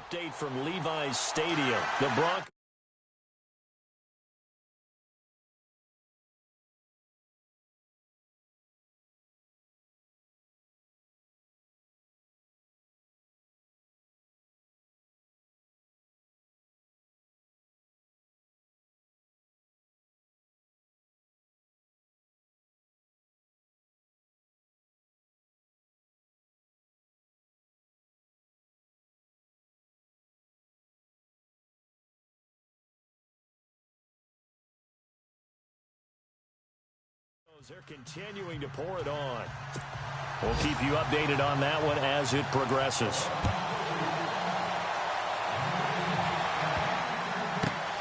update from Levi's Stadium. The Broncos are continuing to pour it on. We'll keep you updated on that one as it progresses.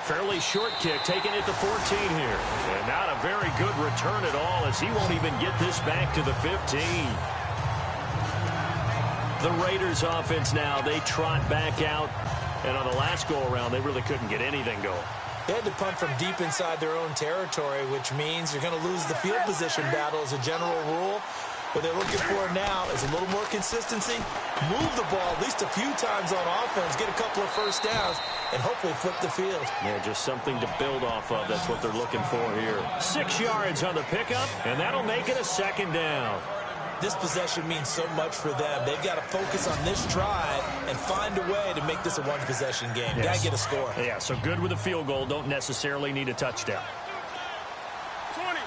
Fairly short kick, taking it to 14 here. And not a very good return at all, as he won't even get this back to the 15. The Raiders offense now, they trot back out. And on the last go-around, they really couldn't get anything going. They had to punt from deep inside their own territory, which means you're going to lose the field position battle as a general rule. What they're looking for now is a little more consistency, move the ball at least a few times on offense, get a couple of first downs, and hopefully flip the field. Yeah, just something to build off of. That's what they're looking for here. 6 yards on the pickup, and that'll make it a second down. This possession means so much for them. They've got to focus on this drive and find a way to make this a one-possession game. Yes. Got to get a score. Yeah, so good with a field goal. Don't necessarily need a touchdown. 20.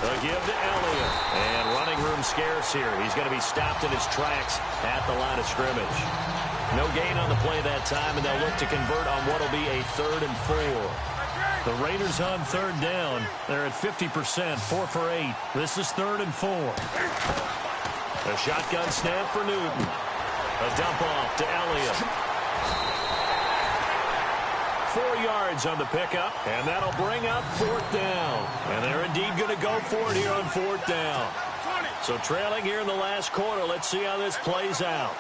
They'll give to Elliott. And running room scarce here. He's going to be stopped in his tracks at the line of scrimmage. No gain on the play that time, and they'll look to convert on what will be a 3rd and 4. The Raiders on 3rd down. They're at 50%, 4 for 8. This is 3rd and 4. A shotgun snap for Newton. A dump off to Elliott. 4 yards on the pickup, and that'll bring up 4th down. And they're indeed going to go for it here on 4th down. So trailing here in the last quarter. Let's see how this plays out.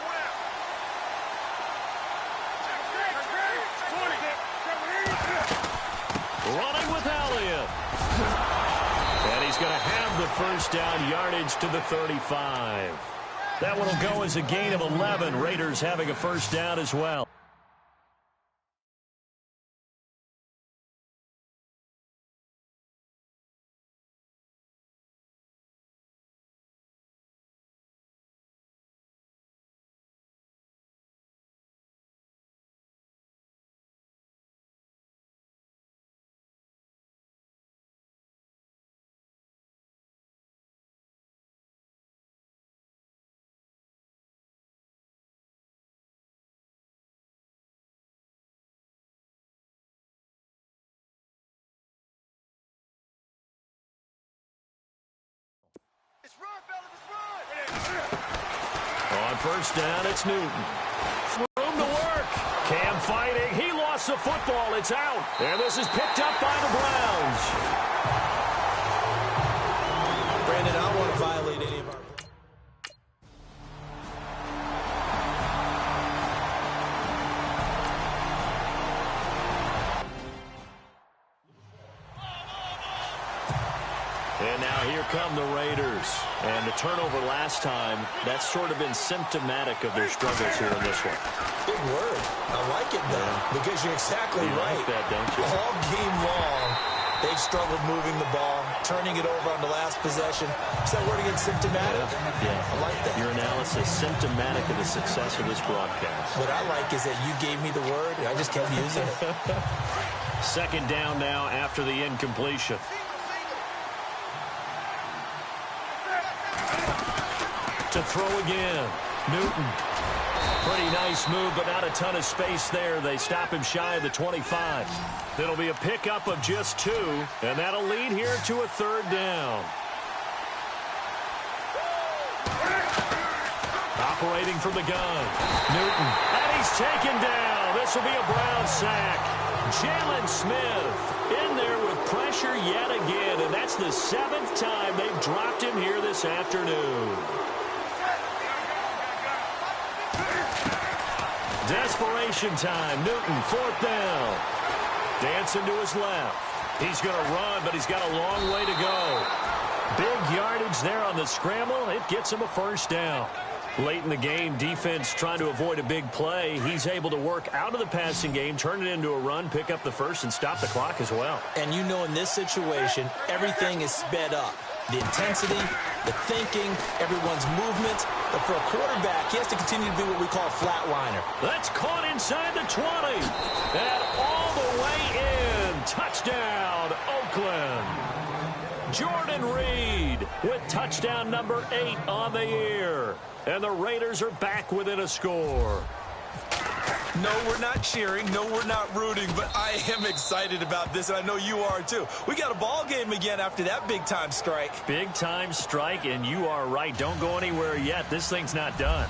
Running with Elliott. And he's going to have the first down, yardage to the 35. That one will go as a gain of 11. Raiders having a first down as well. On first down, it's Newton. Room to work. Cam fighting. He lost the football. It's out. And this is picked up by the Browns. Brandon, I don't want to violate any of our... And now here come the Raiders. And the turnover last time, that's sort of been symptomatic of their struggles here in this one. Big word. I like it, though, because you're exactly right. Like that, don't you? All game long, they've struggled moving the ball, turning it over on the last possession. Is that word again, symptomatic? Yeah. I like that. Your analysis, symptomatic of the success of this broadcast. What I like is that you gave me the word, and I just kept using it. Second down now after the incompletion. To throw again. Newton. Pretty nice move, but not a ton of space there. They stop him shy of the 25. It'll be a pickup of just 2, and that'll lead here to a 3rd down. Operating from the gun. Newton. And he's taken down. This will be a Brown sack. Jalen Smith in there with pressure yet again, and that's the 7th time they've dropped him here this afternoon. Desperation time. Newton, 4th down. Dancing to his left. He's going to run, but he's got a long way to go. Big yardage there on the scramble. It gets him a first down. Late in the game, defense trying to avoid a big play. He's able to work out of the passing game, turn it into a run, pick up the first, and stop the clock as well. And you know in this situation, everything is sped up. The intensity, the thinking, everyone's movement. But for a quarterback, he has to continue to be what we call a flatliner. That's caught inside the 20. And all the way in. Touchdown, Oakland. Jordan Reed with touchdown number 8 on the year. And the Raiders are back within a score. No, we're not cheering. No, we're not rooting. But I am excited about this, and I know you are too. We got a ball game again after that big-time strike. Big-time strike, and you are right. Don't go anywhere yet. This thing's not done.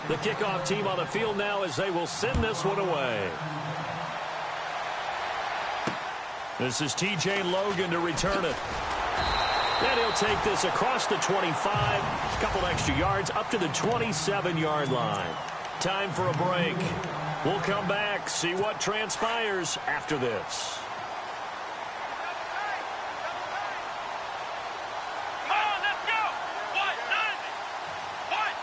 The kickoff team on the field now as they will send this one away. This is T.J. Logan to return it. And he'll take this across the 25, a couple extra yards, up to the 27-yard line. Time for a break. We'll come back, see what transpires after this. Come on, let's go. What, 90? What,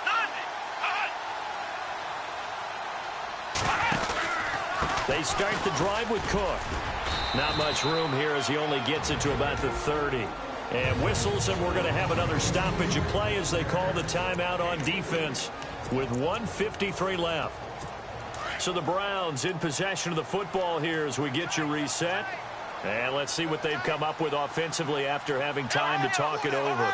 90? They start the drive with Cook. Not much room here as he only gets it to about the 30. And whistles, and we're going to have another stoppage of play as they call the timeout on defense with 1:53 left. So the Browns in possession of the football here as we get you reset. And let's see what they've come up with offensively after having time to talk it over.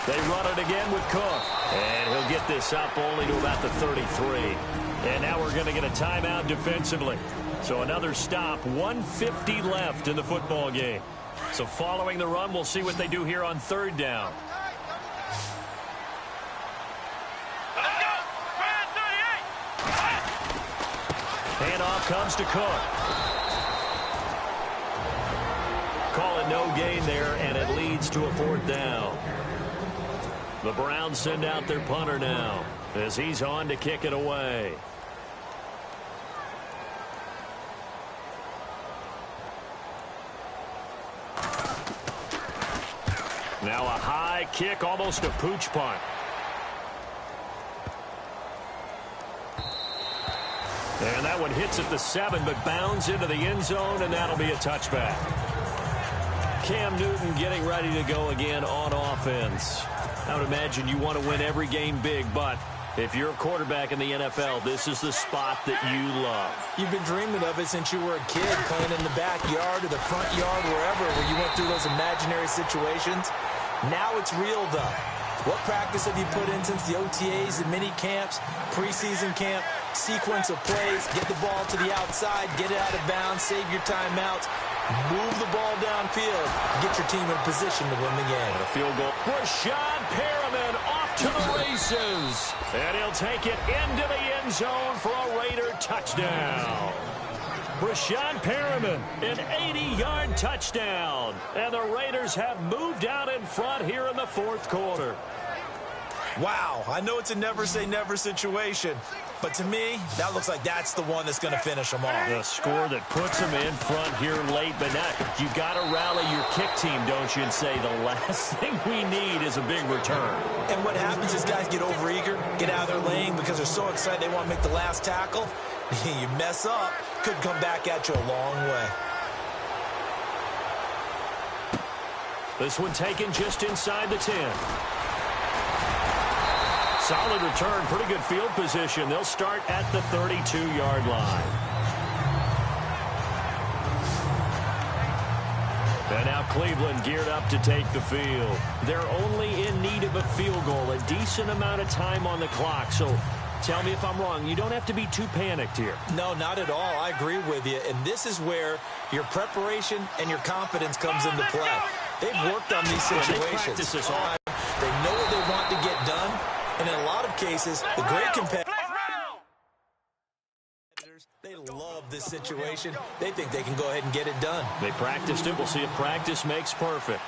They run it again with Cook. And he'll get this up only to about the 33. And now we're going to get a timeout defensively. So another stop, 1:50 left in the football game. So following the run, we'll see what they do here on third down. Let's go. Handoff comes to Cook. Call it no gain there, and it leads to a fourth down. The Browns send out their punter now as he's on to kick it away. Now a high kick, almost a pooch punt. And that one hits at the 7, but bounds into the end zone, and that'll be a touchback. Cam Newton getting ready to go again on offense. I would imagine you want to win every game big, but if you're a quarterback in the NFL, this is the spot that you love. You've been dreaming of it since you were a kid, playing in the backyard or the front yard, wherever, where you went through those imaginary situations. Now it's real, though. What practice have you put in since the OTAs, the mini camps, preseason camp, sequence of plays, get the ball to the outside, get it out of bounds, save your timeouts, move the ball downfield, get your team in position to win the game. And a field goal. Rashad Perriman off to the races. And he'll take it into the end zone for a Raider touchdown. Rashad Perriman, an 80-yard touchdown. And the Raiders have moved out in front here in the fourth quarter. Wow, I know it's a never-say-never situation, but to me, that looks like that's the one that's going to finish them off. The score that puts them in front here late, but now you got to rally your kick team, don't you, and say the last thing we need is a big return. And what happens is guys get overeager, get out of their lane because they're so excited they want to make the last tackle. You mess up, could come back at you a long way. This one taken just inside the 10. Solid return, pretty good field position. They'll start at the 32-yard line. And now Cleveland geared up to take the field. They're only in need of a field goal, a decent amount of time on the clock. So tell me if I'm wrong. You don't have to be too panicked here. No, not at all. I agree with you. And this is where your preparation and your confidence comes into play. They've worked on these situations. They practice this all. They know what they want to get done. And in a lot of cases, the great competitors, they love this situation. They think they can go ahead and get it done. They practiced it. We'll see if practice makes perfect.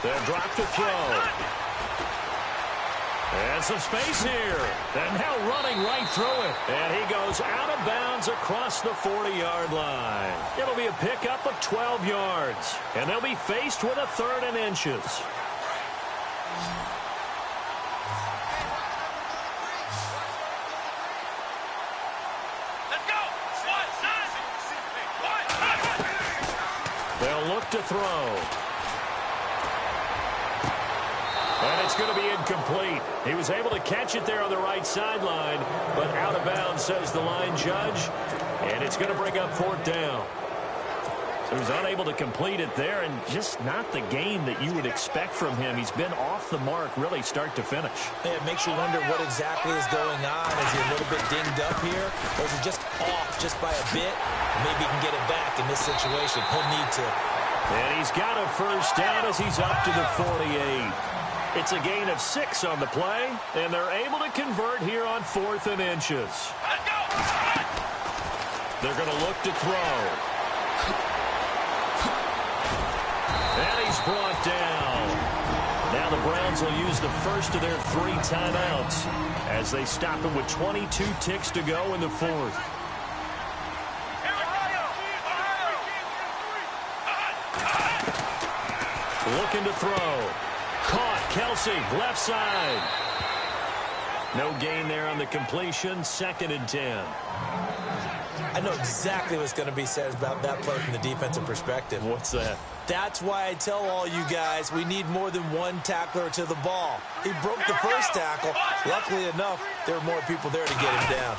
They'll drop to throw. And some space here. And now running right through it. And he goes out of bounds across the 40-yard line. It'll be a pickup of 12 yards. And they'll be faced with a 3rd and inches. Let's go. They'll look to throw. And it's going to be incomplete. He was able to catch it there on the right sideline, but out of bounds, says the line judge. And it's going to bring up 4th down. So he's unable to complete it there, and just not the game that you would expect from him. He's been off the mark, really, start to finish. Yeah, it makes you wonder what exactly is going on. Is he a little bit dinged up here, or is he just off just by a bit? Maybe he can get it back in this situation. He'll need to. And he's got a 1st down as he's up to the 48. It's a gain of 6 on the play, and they're able to convert here on 4th and inches. They're going to look to throw. And he's brought down. Now the Browns will use the first of their 3 timeouts as they stop him with 22 ticks to go in the 4th. Looking to throw. Caught. Kelsey, left side. No gain there on the completion. 2nd and 10. I know exactly what's going to be said about that play from the defensive perspective. What's that? That's why I tell all you guys we need more than one tackler to the ball. He broke the first tackle. Luckily enough, there were more people there to get him down.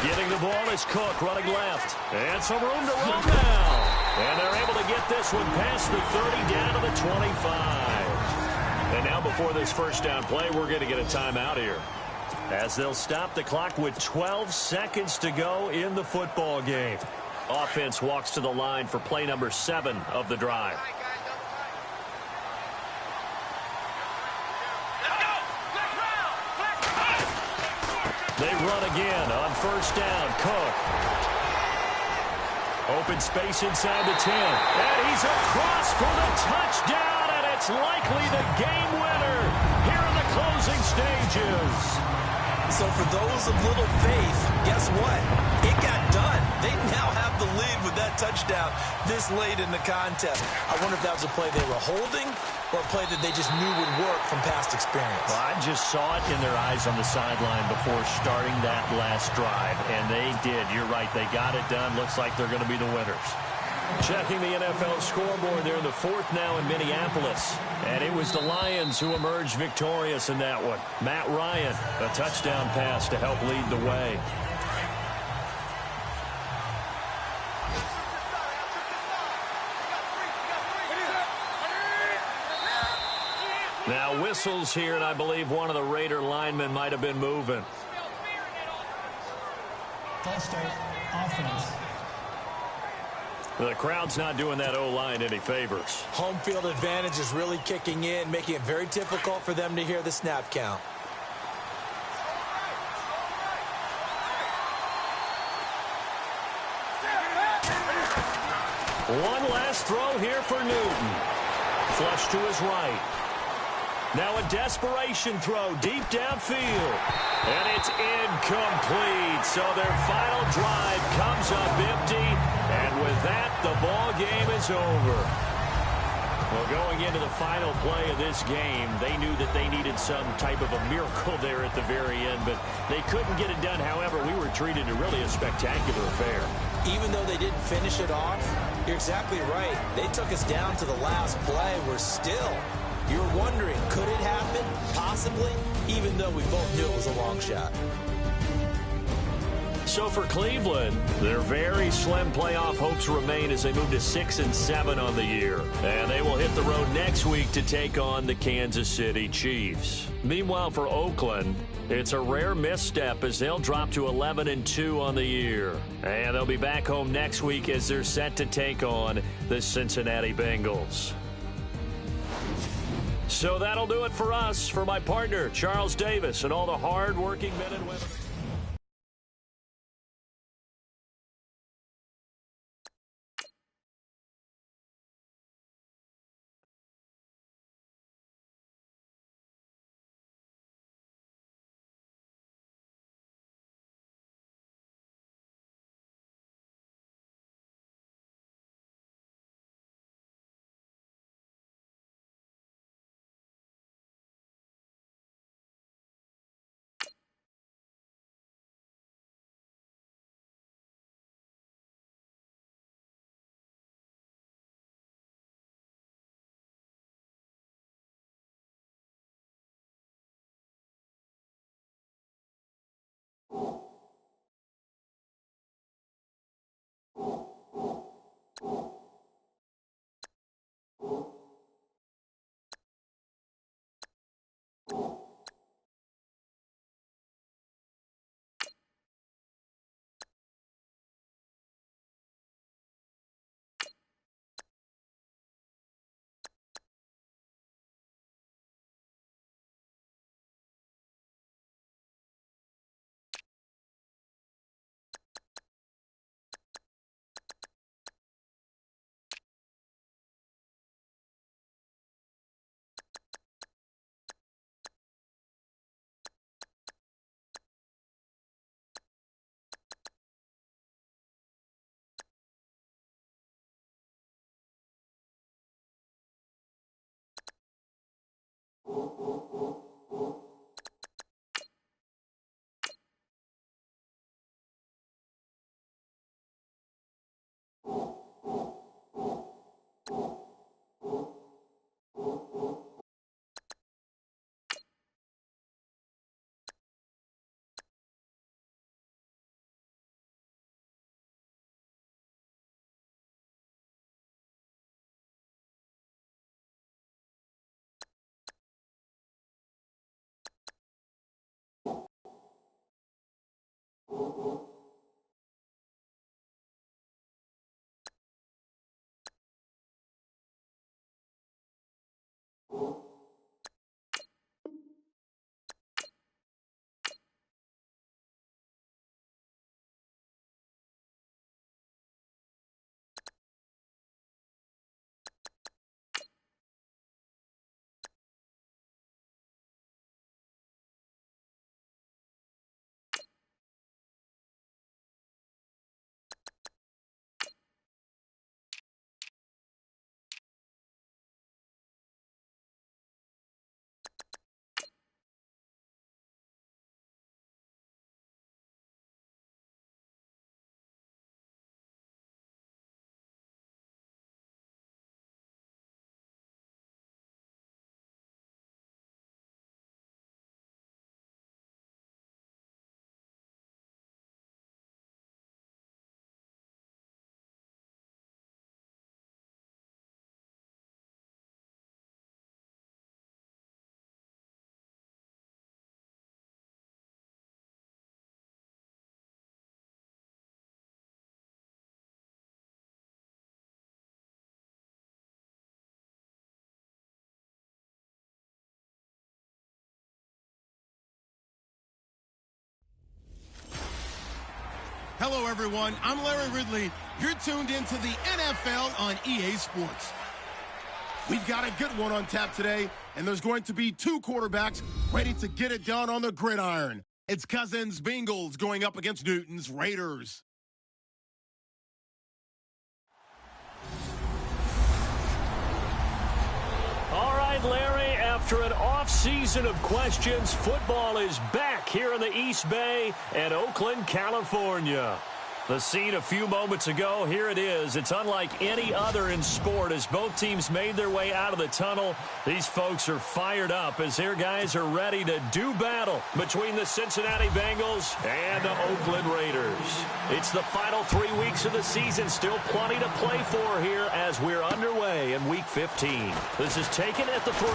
Getting the ball is Cook running left. And some room to run now. And they're able to get this one past the 30 down to the 25. And now before this 1st down play, we're going to get a timeout here, as they'll stop the clock with 12 seconds to go in the football game. Offense walks to the line for play number 7 of the drive. They run again on 1st down. Cook. Open space inside the 10. And he's across for the touchdown, and it's likely the game winner here in the closing stages. So for those of little faith, guess what? It got done. They now have the lead with that touchdown this late in the contest. I wonder if that was a play they were holding or a play that they just knew would work from past experience. Well, I just saw it in their eyes on the sideline before starting that last drive, and they did. You're right. They got it done. Looks like they're going to be the winners. Checking the NFL scoreboard, they're in the 4th now in Minneapolis. And it was the Lions who emerged victorious in that one. Matt Ryan, a touchdown pass to help lead the way. Now whistles here, and I believe one of the Raider linemen might have been moving. False start, offense. The crowd's not doing that O-line any favors. Home field advantage is really kicking in, making it very difficult for them to hear the snap count. One last throw here for Newton. Flush to his right. Now a desperation throw deep downfield. And it's incomplete. So their final drive comes up empty. And with that, the ball game is over. Well, going into the final play of this game, they knew that they needed some type of a miracle there at the very end, but they couldn't get it done. However, we were treated to really a spectacular affair. Even though they didn't finish it off, you're exactly right. They took us down to the last play. We're still, you're wondering, could it happen? Possibly, even though we both knew it was a long shot. So for Cleveland, their very slim playoff hopes remain as they move to 6-7 on the year. And they will hit the road next week to take on the Kansas City Chiefs. Meanwhile, for Oakland, it's a rare misstep as they'll drop to 11-2 on the year. And they'll be back home next week as they're set to take on the Cincinnati Bengals. So that'll do it for us. For my partner, Charles Davis, and all the hard-working men and women. Hello, everyone. I'm Larry Ridley. You're tuned into the NFL on EA Sports. We've got a good one on tap today, and there's going to be two quarterbacks ready to get it done on the gridiron. It's Cousins' Bengals going up against Newton's Raiders. All right, Larry, after an off-season of questions, football is back here in the East Bay and Oakland, California. The scene a few moments ago, here it is. It's unlike any other in sport as both teams made their way out of the tunnel. These folks are fired up as their guys are ready to do battle between the Cincinnati Bengals and the Oakland Raiders. It's the final 3 weeks of the season. Still plenty to play for here as we're underway in Week 15. This is taken at the 3.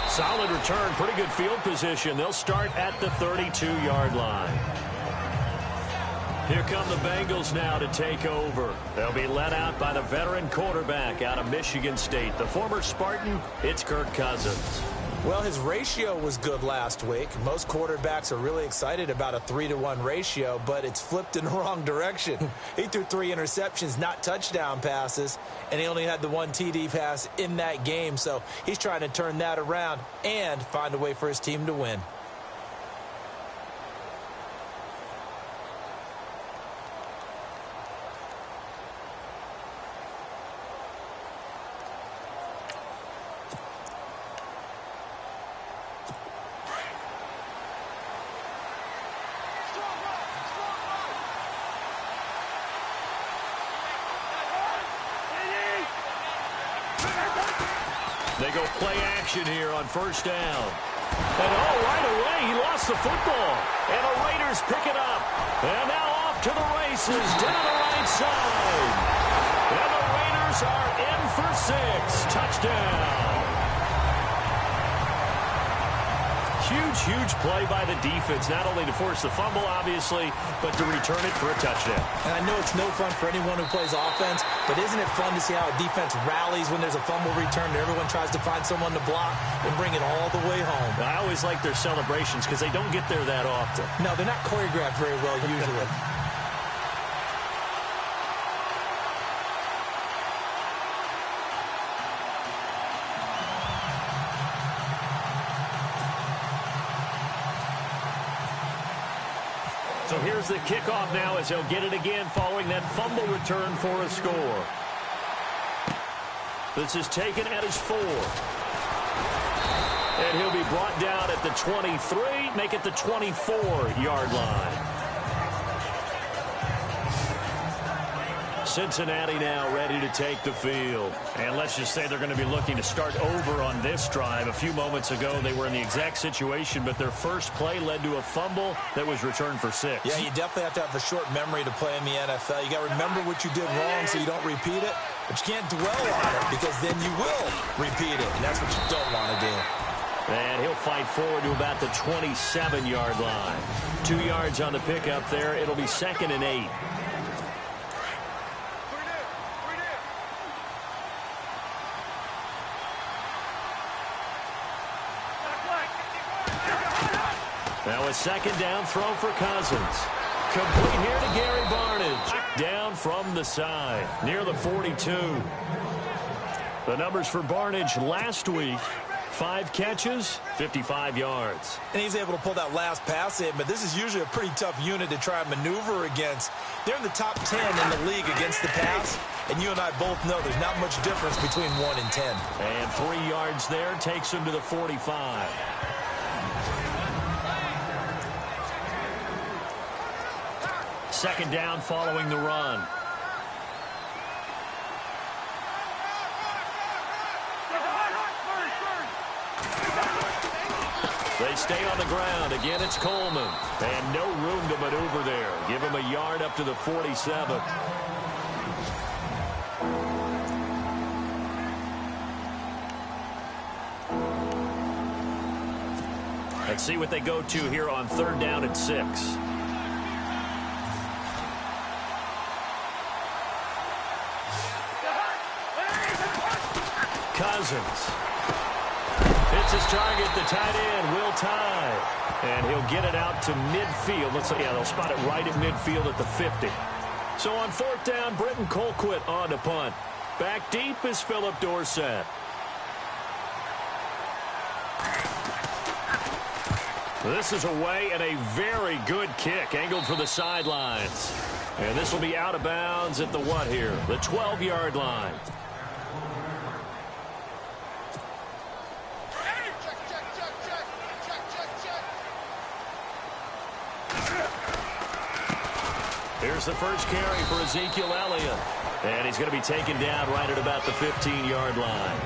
Solid return, pretty good field position. They'll start at the 32-yard line. Here come the Bengals now to take over. They'll be led out by the veteran quarterback out of Michigan State. The former Spartan, it's Kirk Cousins. Well, his ratio was good last week. Most quarterbacks are really excited about a 3-to-1 ratio, but it's flipped in the wrong direction. He threw 3 interceptions, not touchdown passes, and he only had the 1 TD pass in that game. So he's trying to turn that around and find a way for his team to win. They go play action here on first down. And right away, he lost the football. And the Raiders pick it up. And now off to the races down the right side. And the Raiders are in for 6. Touchdown. Huge play by the defense, not only to force the fumble, obviously, but to return it for a touchdown. And I know it's no fun for anyone who plays offense, but isn't it fun to see how a defense rallies when there's a fumble return and everyone tries to find someone to block and bring it all the way home? I always like their celebrations because they don't get there that often. No, they're not choreographed very well usually. So here's the kickoff now as he'll get it again following that fumble return for a score. This is taken at his 4. And he'll be brought down at the 23, make it the 24-yard line. Cincinnati now ready to take the field. And let's just say they're going to be looking to start over on this drive. A few moments ago, they were in the exact situation, but their first play led to a fumble that was returned for 6. Yeah, you definitely have to have a short memory to play in the NFL. You got to remember what you did wrong so you don't repeat it, but you can't dwell on it because then you will repeat it, and that's what you don't want to do. And he'll fight forward to about the 27-yard line. 2 yards on the pickup there. It'll be 2nd and 8. Now a second down throw for Cousins. Complete here to Gary Barnidge. Down from the side, near the 42. The numbers for Barnidge last week, 5 catches, 55 yards. And he's able to pull that last pass in, but this is usually a pretty tough unit to try and maneuver against. They're in the top 10 in the league against the pass, and you and I both know there's not much difference between 1 and 10. And 3 yards there takes him to the 45. Second down following the run. They stay on the ground. Again, it's Coleman. And no room to maneuver there. Give him a yard up to the 47. Let's see what they go to here on 3rd down and 6. Cousins. It's his target, the tight end, Will Tye. And he'll get it out to midfield. Looks like, yeah, they'll spot it right at midfield at the 50. So on 4th down, Britton Colquitt on to punt. Back deep is Philip Dorsett. This is away and a very good kick, angled for the sidelines. And this will be out of bounds at the what here? The 12-yard line. Here's the first carry for Ezekiel Elliott. And he's going to be taken down right at about the 15-yard line.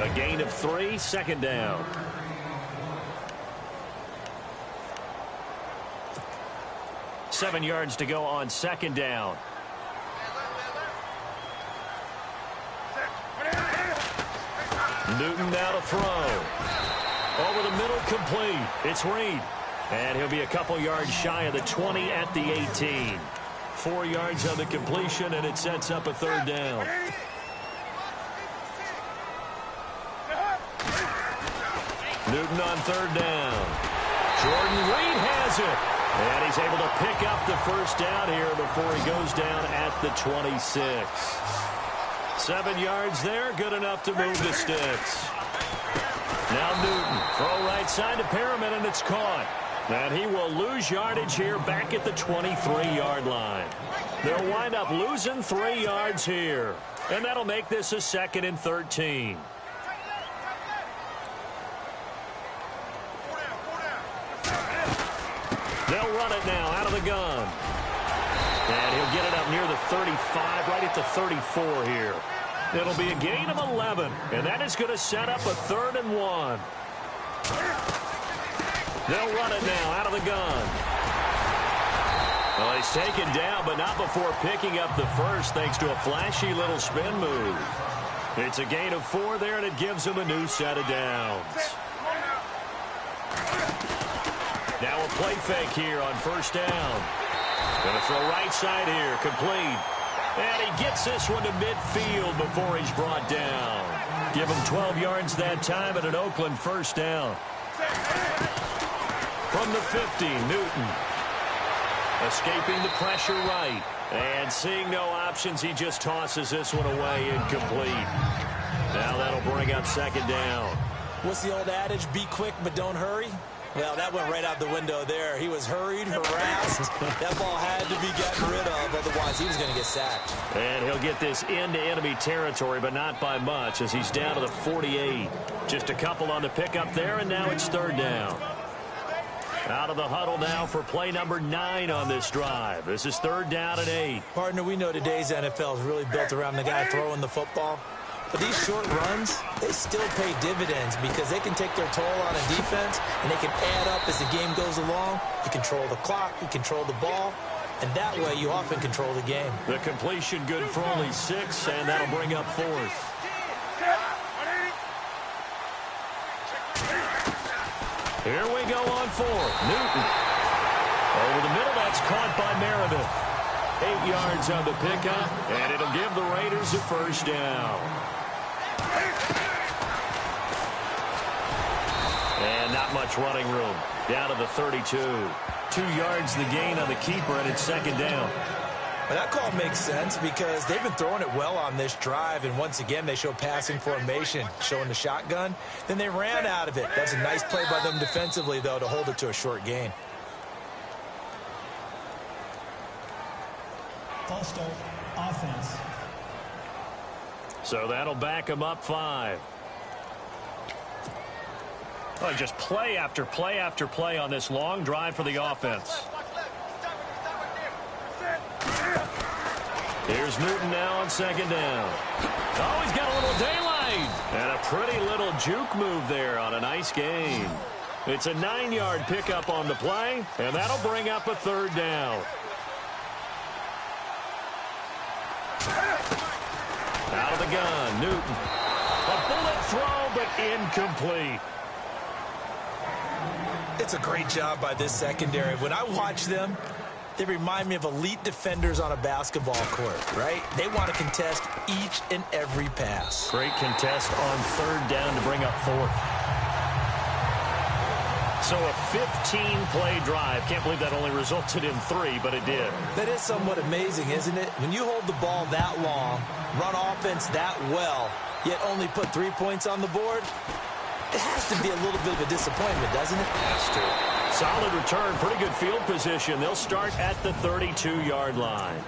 A gain of 3, 2nd down. Seven yards to go on 2nd down. Newton now to throw. Over the middle, complete. It's Reed. And he'll be a couple yards shy of the 20 at the 18. 4 yards on the completion, and it sets up a 3rd down. Newton on 3rd down. Jordan Reed has it. And he's able to pick up the first down here before he goes down at the 26. 7 yards there, good enough to move the sticks. Now Newton, throw right side to Perriman, and it's caught. And he will lose yardage here back at the 23-yard line. They'll wind up losing 3 yards here. And that'll make this a 2nd and 13. They'll run it now out of the gun. And he'll get it up near the 35, right at the 34 here. It'll be a gain of 11, and that is going to set up a 3rd and 1. They'll run it now out of the gun. Well, he's taken down, but not before picking up the first thanks to a flashy little spin move. It's a gain of 4 there, and it gives him a new set of downs. Now a play fake here on 1st down. Going to throw right side here, complete. And he gets this one to midfield before he's brought down. Give him 12 yards that time and an Oakland 1st down. From the 50, Newton. Escaping the pressure right. And seeing no options, he just tosses this one away incomplete. Now that'll bring up 2nd down. What's the old adage? Be quick, but don't hurry. Well, that went right out the window there. He was hurried, harassed. That ball had to be gotten rid of, otherwise he was going to get sacked. And he'll get this into enemy territory, but not by much, as he's down to the 48. Just a couple on the pickup there, and now it's third down. Out of the huddle now for play number 9 on this drive. This is third down and 8. Partner, we know today's NFL is really built around the guy throwing the football. But these short runs, they still pay dividends because they can take their toll on a defense, and they can add up as the game goes along. You control the clock, you control the ball, and that way you often control the game. The completion good for only 6, and that'll bring up 4th. Here we go on 4th. Newton. Over the middle, that's caught by Meredith. 8 yards on the pickup, and it'll give the Raiders a first down. And not much running room. Down to the 32. 2 yards the gain on the keeper, and it's second down. Well, that call makes sense because they've been throwing it well on this drive, and once again they show passing formation, showing the shotgun. Then they ran out of it. That's a nice play by them defensively, though, to hold it to a short gain. False start, offense. So that'll back them up 5. Oh, just play after play after play on this long drive for the offense. Here's Newton now on second down. Oh, he's got a little daylight. And a pretty little juke move there on a nice gain. It's a 9-yard pickup on the play, and that'll bring up a third down. Out of the gun, Newton. A bullet throw, but incomplete. It's a great job by this secondary. When I watch them, they remind me of elite defenders on a basketball court, right? They want to contest each and every pass. Great contest on third down to bring up 4th. So a 15-play drive. Can't believe that only resulted in 3, but it did. That is somewhat amazing, isn't it? When you hold the ball that long, run offense that well, yet only put 3 points on the board, it has to be a little bit of a disappointment, doesn't it? Has to. Solid return, pretty good field position. They'll start at the 32-yard line.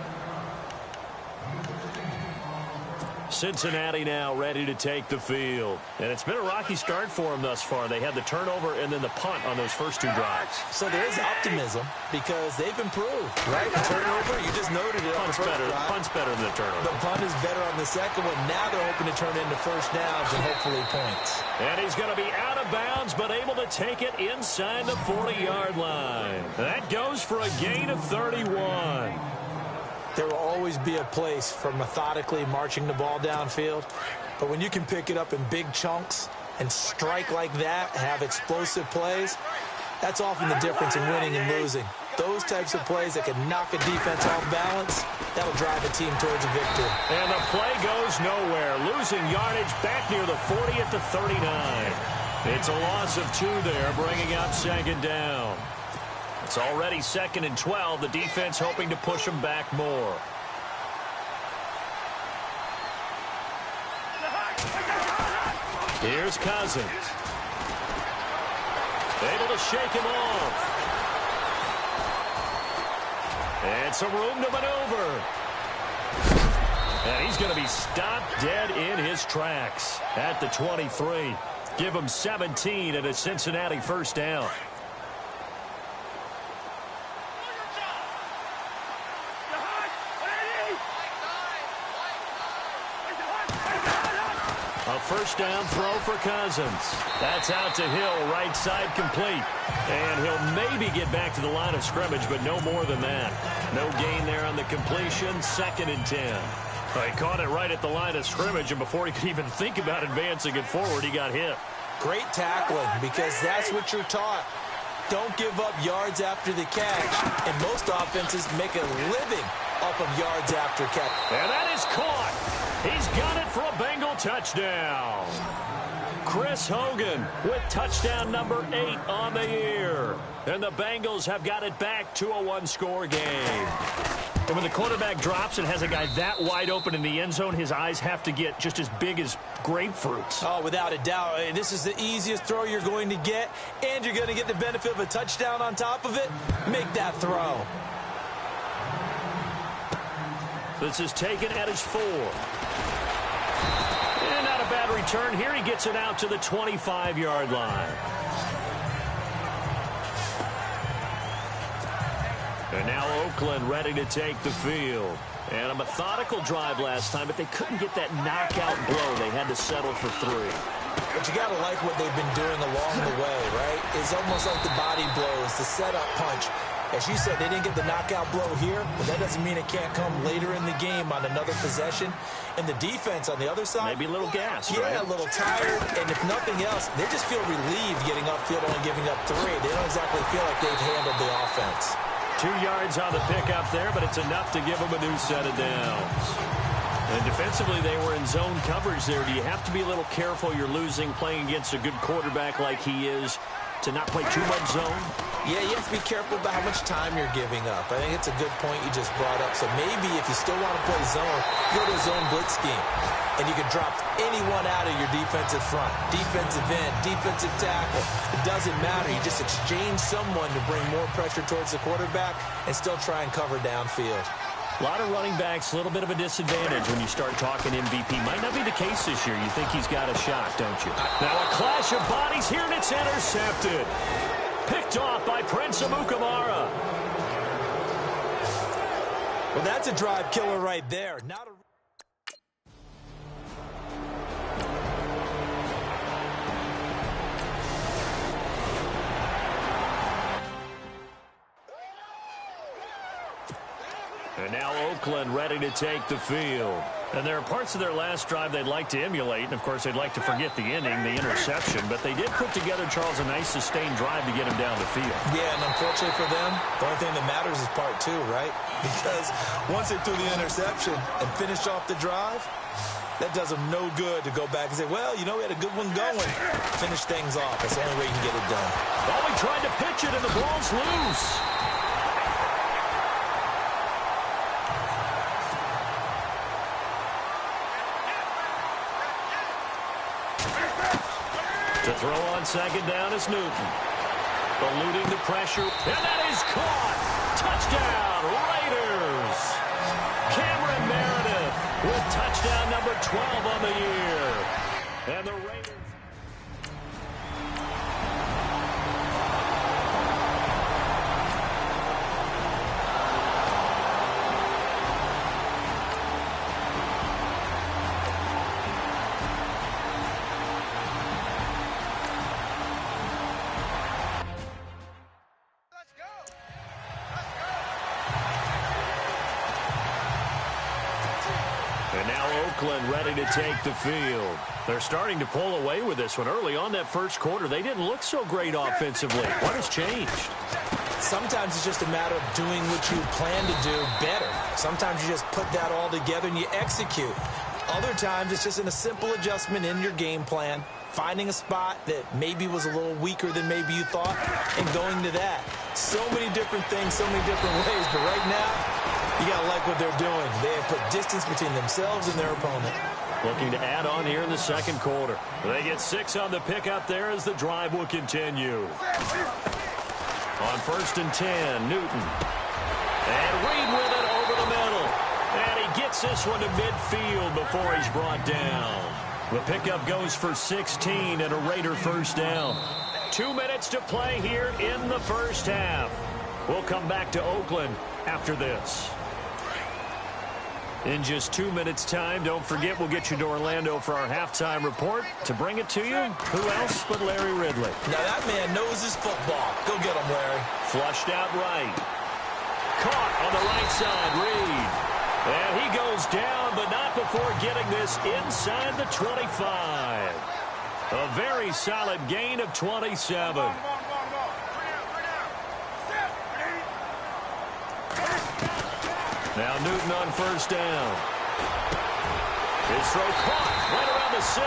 Cincinnati now ready to take the field. And it's been a rocky start for them thus far. They had the turnover and then the punt on those first 2 drives. So there is optimism because they've improved, right? The turnover, you just noted it. Punt's better than the turnover. The punt is better on the second one. Now they're hoping to turn into first downs and hopefully points. And he's going to be out of bounds, but able to take it inside the 40-yard line. That goes for a gain of 31. There will always be a place for methodically marching the ball downfield. But when you can pick it up in big chunks and strike like that, have explosive plays, that's often the difference in winning and losing. Those types of plays that can knock a defense off balance, that'll drive a team towards a victory. And the play goes nowhere. Losing yardage back near the 40 at the 39. It's a loss of 2 there, bringing up second down. It's already 2nd and 12. The defense hoping to push them back more. Here's Cousins. Able to shake him off. And some room to maneuver. And he's going to be stopped dead in his tracks at the 23. Give him 17 and a Cincinnati first down. A first down throw for Cousins. That's out to Hill, right side complete. And he'll maybe get back to the line of scrimmage, but no more than that. No gain there on the completion, 2nd and 10. He caught it right at the line of scrimmage, and before he could even think about advancing it forward, he got hit. Great tackling, because that's what you're taught. Don't give up yards after the catch. And most offenses make a living off of yards after catch. And that is caught. He's got it for a Bengal touchdown. Chris Hogan with touchdown number 8 on the year. And the Bengals have got it back to a one-score game. And when the quarterback drops and has a guy that wide open in the end zone, his eyes have to get just as big as grapefruits. Oh, without a doubt. This is the easiest throw you're going to get, and you're going to get the benefit of a touchdown on top of it. Make that throw. This is taken at his 4. And not a bad return here. He gets it out to the 25-yard line. And now Oakland ready to take the field. And a methodical drive last time, but they couldn't get that knockout blow. They had to settle for 3. But you got to like what they've been doing along the way, right? It's almost like the body blows, the setup punch. As you said, they didn't get the knockout blow here, but that doesn't mean it can't come later in the game on another possession. And the defense on the other side, maybe a little gassed, yeah, right? a little tired. And if nothing else, they just feel relieved getting upfield, only giving up 3. They don't exactly feel like they've handled the offense. 2 yards on the pickup there, but it's enough to give them a new set of downs. And defensively, they were in zone coverage there. Do you have to be a little careful you're losing playing against a good quarterback like he is to not play too much zone? Yeah, you have to be careful about how much time you're giving up. I think it's a good point you just brought up. So maybe if you still want to play zone, go to a zone blitz scheme. And you can drop anyone out of your defensive front. Defensive end, defensive tackle. It doesn't matter. You just exchange someone to bring more pressure towards the quarterback and still try and cover downfield. A lot of running backs, a little bit of a disadvantage when you start talking MVP. Might not be the case this year. You think he's got a shot, don't you? Now a clash of bodies here, and it's intercepted. Picked off by Prince Amukamara. Well, that's a drive killer right there. Not a And now Oakland ready to take the field. And there are parts of their last drive they'd like to emulate. And, of course, they'd like to forget the inning, the interception. But they did put together, Charles, a nice sustained drive to get him down the field. Yeah, and unfortunately for them, the only thing that matters is part 2, right? Because once they threw the interception and finished off the drive, that does them no good to go back and say, well, you know, we had a good one going. Finish things off. That's the only way you can get it done. Oh, he tried to pitch it, and the ball's loose. To throw on second down is Newton. Eluding the pressure, and that is caught. Touchdown, Raiders. Cameron Meredith with touchdown number 12 on the year. And the Raiders. Oakland ready to take the field. They're starting to pull away with this one. Early on that first quarter, they didn't look so great offensively. What has changed? Sometimes it's just a matter of doing what you plan to do better. Sometimes you just put that all together and you execute. Other times it's just in a simple adjustment in your game plan, finding a spot that maybe was a little weaker than maybe you thought, and going to that. So many different things, so many different ways, but right now, you got to like what they're doing. They have put distance between themselves and their opponent. Looking to add on here in the second quarter. They get 6 on the pickup there as the drive will continue. On 1st and 10, Newton. And Reed with it over the middle. And he gets this one to midfield before he's brought down. The pickup goes for 16 and a Raider first down. 2 minutes to play here in the first half. We'll come back to Oakland after this. In just 2 minutes' time, don't forget we'll get you to Orlando for our halftime report. To bring it to you, who else but Larry Ridley? Now that man knows his football. Go get him, Larry. Flushed out right. Caught on the right side, Reed. And he goes down, but not before getting this inside the 25. A very solid gain of 27. Now Newton on first down. His throw caught right around the 6.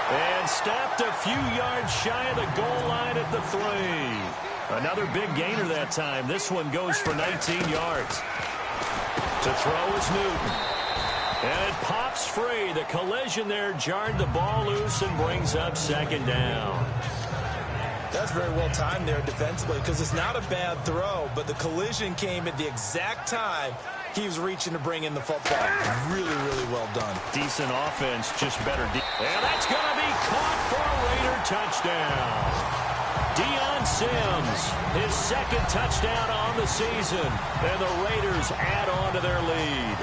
And stopped a few yards shy of the goal line at the 3. Another big gainer that time. This one goes for 19 yards. To throw is Newton. And it pops free. The collision there jarred the ball loose and brings up 2nd down. That's very well timed there defensively because it's not a bad throw, but the collision came at the exact time he was reaching to bring in the football. Really, really well done. Decent offense, just better. And that's going to be caught for a Raider touchdown. Deion Sims, his 2nd touchdown on the season. And the Raiders add on to their lead.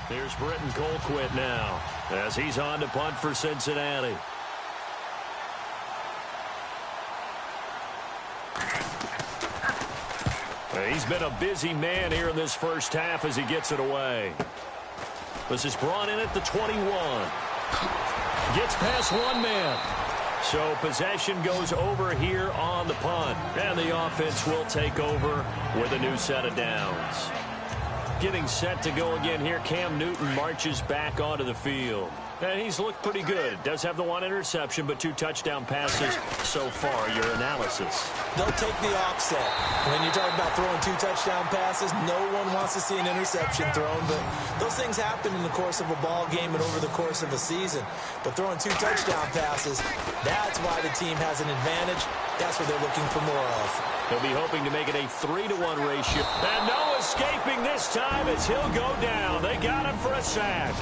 Here's Britton Colquitt now as he's on to punt for Cincinnati. He's been a busy man here in this first half as he gets it away. This is brought in at the 21. Gets past one man. So possession goes over here on the punt. And the offense will take over with a new set of downs. Getting set to go again here, Cam Newton marches back onto the field. And he's looked pretty good. Does have the 1 interception, but 2 touchdown passes so far. Your analysis. They'll take the offset. When you talk about throwing 2 touchdown passes, no one wants to see an interception thrown, but those things happen in the course of a ball game and over the course of a season. But throwing 2 touchdown passes, that's why the team has an advantage. That's what they're looking for more of. He'll be hoping to make it a 3-to-1 ratio. And no escaping this time as he'll go down. They got him for a sack.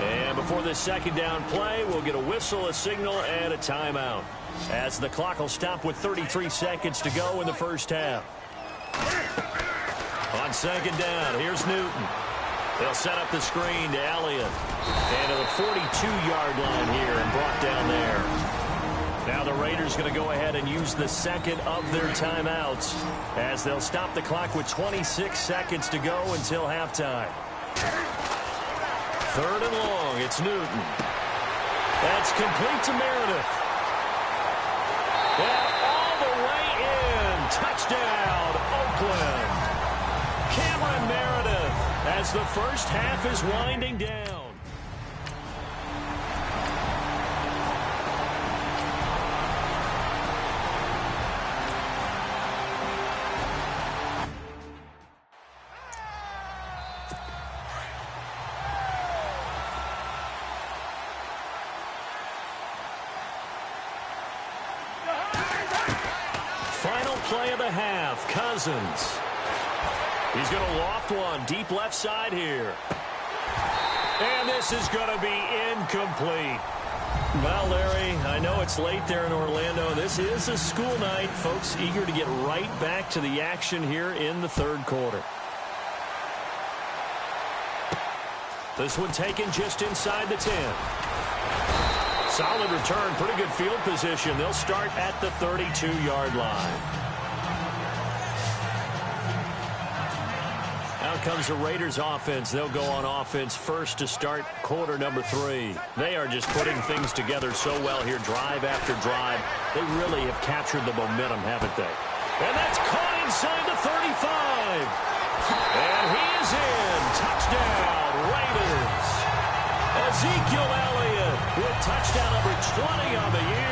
And before this 2nd down play, we'll get a whistle, a signal, and a timeout. As the clock will stop with 33 seconds to go in the first half. On 2nd down, here's Newton. They'll set up the screen to Elliott. And to the 42-yard line here and brought down there. Now the Raiders going to go ahead and use the 2nd of their timeouts as they'll stop the clock with 26 seconds to go until halftime. 3rd and long, it's Newton. That's complete to Meredith. And all the way in. Touchdown, Oakland. Cameron Meredith as the first half is winding down. Play of the half, Cousins. He's going to loft one deep left side here. And this is going to be incomplete. Well, Larry, I know it's late there in Orlando. This is a school night. Folks eager to get right back to the action here in the 3rd quarter. This one taken just inside the 10. Solid return, pretty good field position. They'll start at the 32-yard line. Out comes the Raiders offense. They'll go on offense first to start quarter number 3. They are just putting things together so well here, drive after drive. They really have captured the momentum, haven't they? And that's caught inside the 35. And he is in. Touchdown, Raiders. Ezekiel Elliott with touchdown number 20 on the year.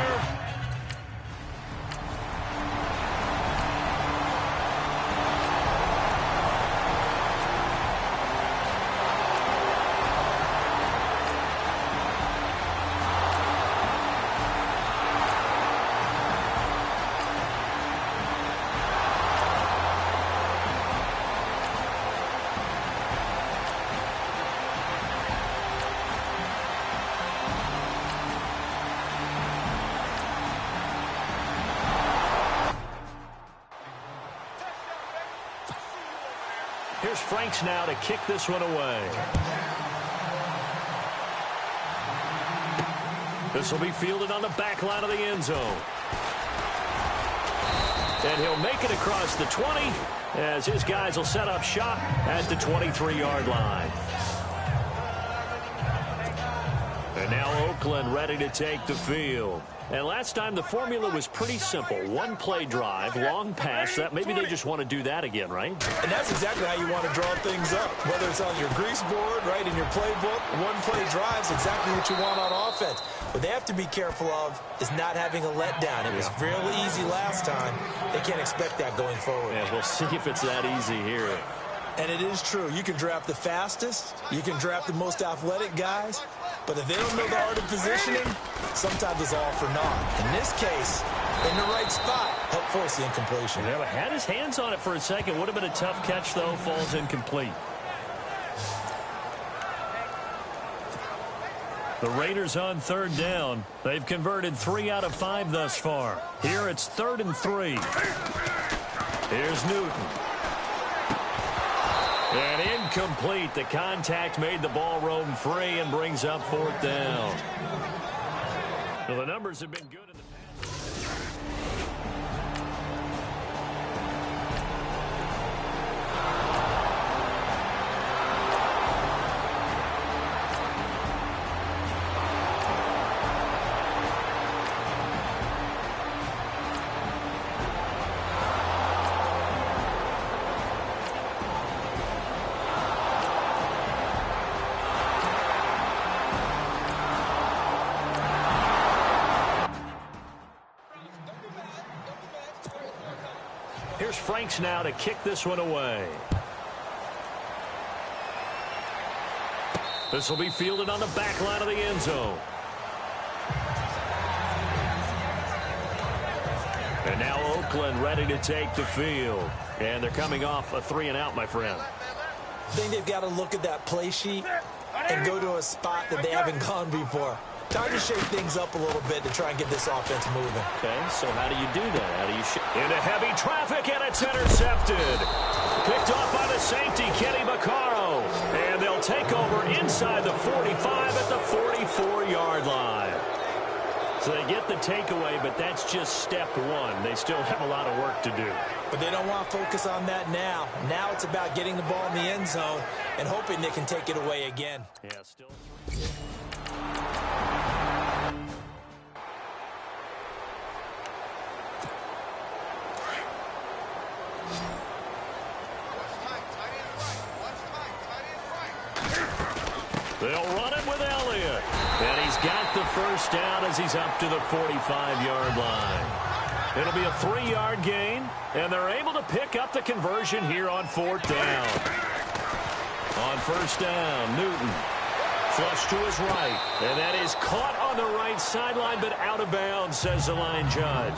Here's Franks now to kick this one away. This will be fielded on the back line of the end zone. And he'll make it across the 20 as his guys will set up shop at the 23-yard line. And now Oakland ready to take the field. And last time the formula was pretty simple. One play drive, long pass. That maybe they just want to do that again, right? And that's exactly how you want to draw things up. Whether it's on your grease board, right, in your playbook, one play drive is exactly what you want on offense. What they have to be careful of is not having a letdown. It was fairly easy last time. They can't expect that going forward. Yeah, we'll see if it's that easy here. And it is true. You can draft the fastest. You can draft the most athletic guys. But if they don't know the art of positioning, sometimes it's all for naught. In this case, in the right spot, help force the incompletion. Yeah, had his hands on it for a second. Would have been a tough catch, though. Falls incomplete. The Raiders on third down. They've converted 3 out of 5 thus far. Here it's 3rd and 3. Here's Newton. And incomplete. The contact made the ball roam free and brings up 4th down. Well, the numbers have been good in the past. Here's Franks now to kick this one away. This will be fielded on the back line of the end zone. And now Oakland ready to take the field. And they're coming off a 3-and-out, my friend. I think they've got to look at that play sheet and go to a spot that they haven't gone before. Time to shake things up a little bit to try and get this offense moving. Okay, so how do you do that? How do you into heavy traffic, and it's intercepted. Picked off by the safety, Kenny Vaccaro. And they'll take over inside the 45 at the 44-yard line. So they get the takeaway, but that's just step one. They still have a lot of work to do. But they don't want to focus on that now. Now it's about getting the ball in the end zone and hoping they can take it away again. Yeah, still. They'll run it with Elliott. And he's got the first down as he's up to the 45-yard line. It'll be a 3-yard gain, and they're able to pick up the conversion here on 4th down. On 1st down, Newton. Flush to his right. And that is caught on the right sideline, but out of bounds, says the line judge.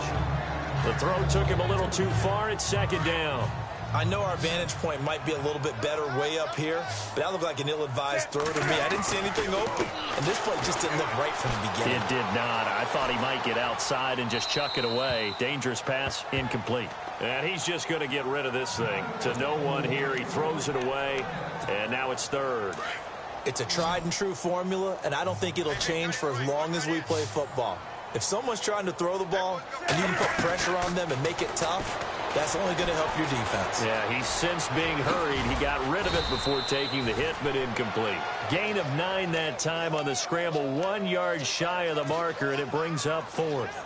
The throw took him a little too far. It's 2nd down. I know our vantage point might be a little bit better way up here, but that looked like an ill-advised throw to me. I didn't see anything open, and this play just didn't look right from the beginning. It did not. I thought he might get outside and just chuck it away. Dangerous pass, incomplete. And he's just going to get rid of this thing. To no one here. He throws it away, and now it's 3rd. It's a tried-and-true formula, and I don't think it'll change for as long as we play football. If someone's trying to throw the ball and you can put pressure on them and make it tough, that's only going to help your defense. Yeah, he's since being hurried. He got rid of it before taking the hit, but incomplete. Gain of 9 that time on the scramble, 1 yard shy of the marker, and it brings up 4th.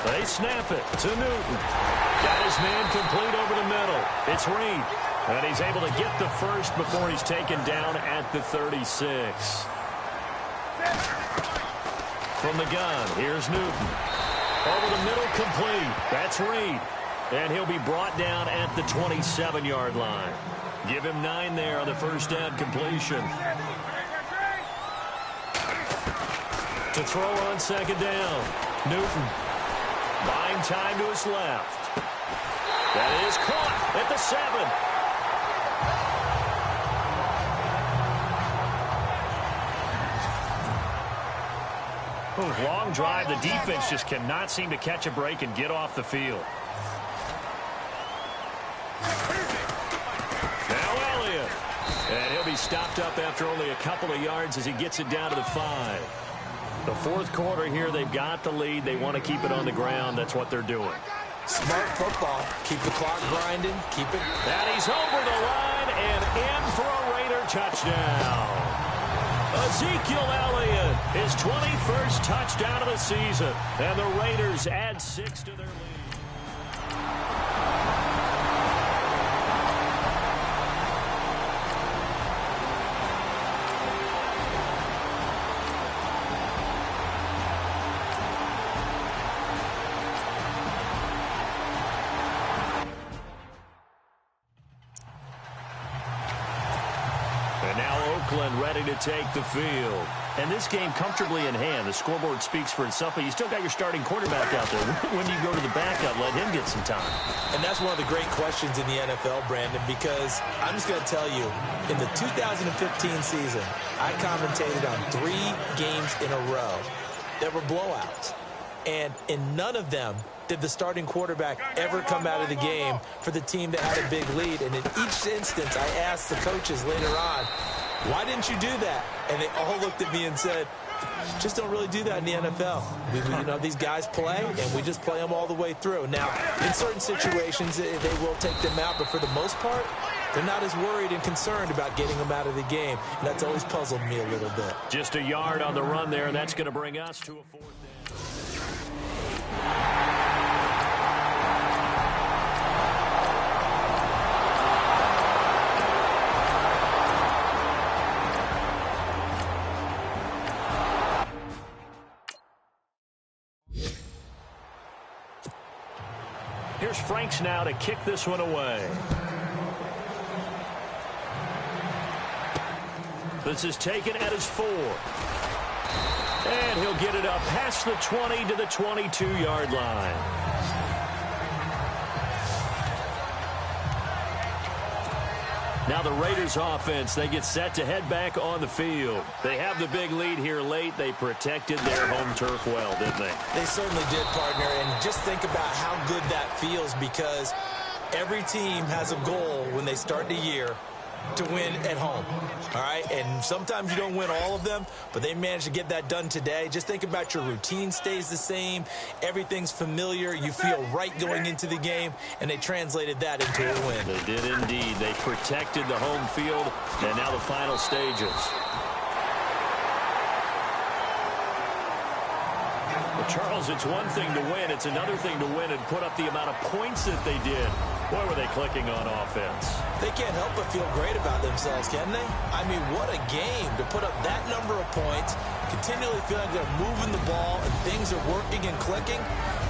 They snap it to Newton. Got his man complete over the middle. It's Reed. And he's able to get the first before he's taken down at the 36. From the gun, here's Newton. Over the middle, complete. That's Reed. And he'll be brought down at the 27-yard line. Give him 9 there on the 1st down completion. To throw on 2nd down. Newton. Buying time to his left. That is caught at the 7. Long drive. The defense just cannot seem to catch a break and get off the field. Now Elliott. And he'll be stopped up after only a couple of yards as he gets it down to the 5. The 4th quarter here, they've got the lead. They want to keep it on the ground. That's what they're doing. Smart football. Keep the clock grinding. Keep it. And he's over the line, and in for a Raider touchdown. Ezekiel Elliott, his 21st touchdown of the season, and the Raiders add 6 to their lead. And now Oakland ready to take the field. And this game comfortably in hand. The scoreboard speaks for itself, but you still got your starting quarterback out there. When do you go to the backup, let him get some time? And that's one of the great questions in the NFL, Brandon, because I'm just going to tell you, in the 2015 season, I commentated on 3 games in a row that were blowouts. And in none of them did the starting quarterback ever come out of the game for the team that had a big lead. And in each instance, I asked the coaches later on, why didn't you do that? And they all looked at me and said, just don't really do that in the NFL. You know, these guys play, and we just play them all the way through. Now, in certain situations, they will take them out, but for the most part, they're not as worried and concerned about getting them out of the game. And that's always puzzled me a little bit. Just a yard on the run there, and that's going to bring us to a 4th down. Here's Franks now to kick this one away. This is taken at his 4. And he'll get it up past the 20 to the 22-yard line. Now the Raiders offense, they get set to head back on the field. They have the big lead here late. They protected their home turf well, didn't they? They certainly did, partner. And just think about how good that feels, because every team has a goal when they start the year to win at home, all right? And sometimes you don't win all of them, but they managed to get that done today. Just think about your routine stays the same. Everything's familiar. You feel right going into the game, and they translated that into a win. They did indeed. They protected the home field, and now the final stages. Well, Charles, it's one thing to win. It's another thing to win and put up the amount of points that they did. Boy, were they clicking on offense. They can't help but feel great about themselves, can they? I mean, what a game to put up that number of points, continually feel like they're moving the ball and things are working and clicking.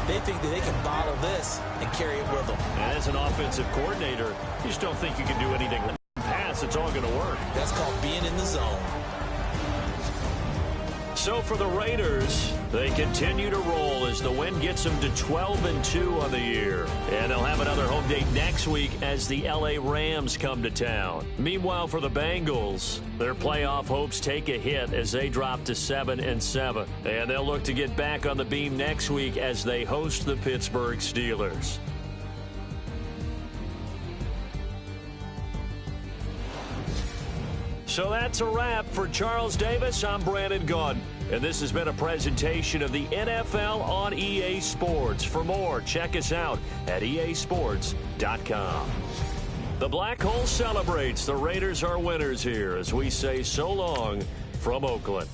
They think that they can bottle this and carry it with them. And as an offensive coordinator, you just don't think you can do anything. Pass, it's all going to work. That's called being in the zone. So for the Raiders, they continue to roll as the win gets them to 12-2 on the year. And they'll have another home date next week as the LA Rams come to town. Meanwhile, for the Bengals, their playoff hopes take a hit as they drop to 7-7. And they'll look to get back on the beam next week as they host the Pittsburgh Steelers. So that's a wrap. For Charles Davis, I'm Brandon Gaudin. And this has been a presentation of the NFL on EA Sports. For more, check us out at easports.com. The Black Hole celebrates. The Raiders are winners here as we say so long from Oakland.